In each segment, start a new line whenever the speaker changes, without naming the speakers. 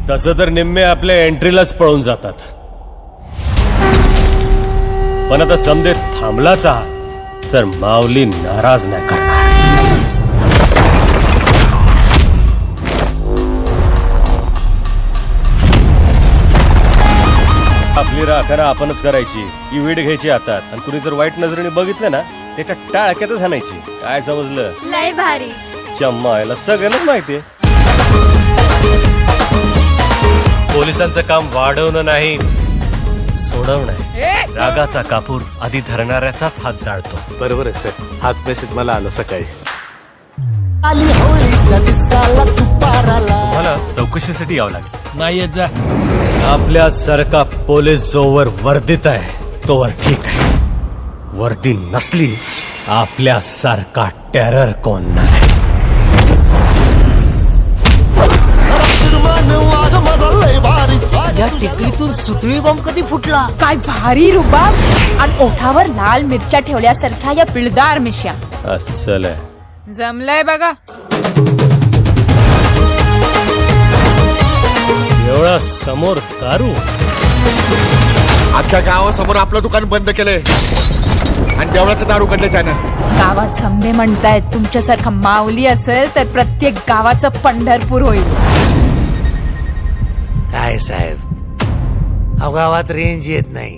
तसं तर निम्मे आपल्या एंट्रीलाच पळून जातात, पण आता समदे थांबलाच आहात तर माऊली नाराज नाही करणार. आपली राखण आपणच करायची, इवीड घ्यायची हातात, आणि कुणी जर वाईट नजरेने बघितलं ना त्याच्या टाळक्यातच हाणायची. काय समजलं?
लय भारी.
चम्मायला सगळ्यांनाच माहितीये. पोलिसांचं काम वाढवणं नाही, सोडवणं आहे. रागाचा कापूर आधी धरणाऱ्याचाच हात जाळतो.
बरोबर आहे सर, हाच मेसेज मला आला सकाळी.
तुम्हाला चौकशीसाठी यावं लागेल.
नाही येत जा.
आपल्यासारखा पोलीस जोवर वर्दीत आहे तोवर ठीक आहे, वर्दी नसली आपल्यासारखा टेरर कोण नाही.
या टेकडीतून सुतळी बॉम्ब कधी फुटला?
काय भारी रुबाब आणि ओठावर लाल मिरच्या ठेवल्यासारख्या या पिळदार मिश्या.
अस्सल आहे.
जमलंय बघा.
एवढा समोर दारू.
अख्ख्या गावासमोर आपलं दुकान बंद केलंय आणि देवळाचं दारू काढलंय त्यानं.
गावात समधे म्हणतायत तुमच्यासारखा माऊली असेल तर प्रत्येक गावाचं पंढरपूर होईल.
काय साहेब, अहो गावात रेंज येत नाही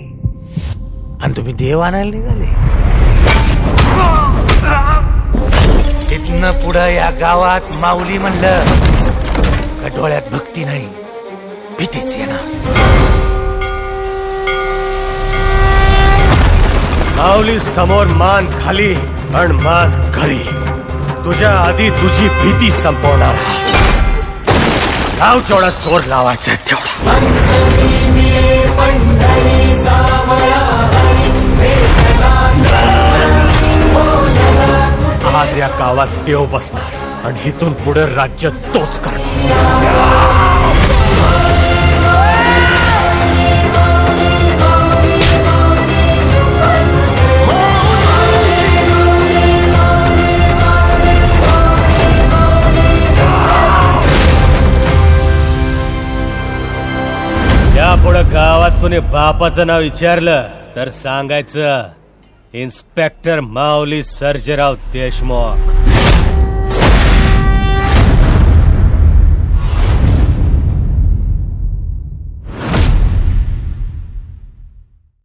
आणि तुम्ही देव आणायला निघाले. तिथनं पुढं या गावात माऊली म्हणलं का डोळ्यात भक्ती नाही, भीतीच येणार.
माऊली समोर मान खाली आणि मास घरी. तुझ्या आधी तुझी भीती संपवणार. लाव जेवढा जोर लावायचा तेवढा. आज या गावात देव बसणार आणि इथून पुढे राज्य तोच करणार. यापुढे गावात कोणी बापाचं नाव विचारलं तर सांगायचं इन्स्पेक्टर माऊली सर्जेराव देशमुख.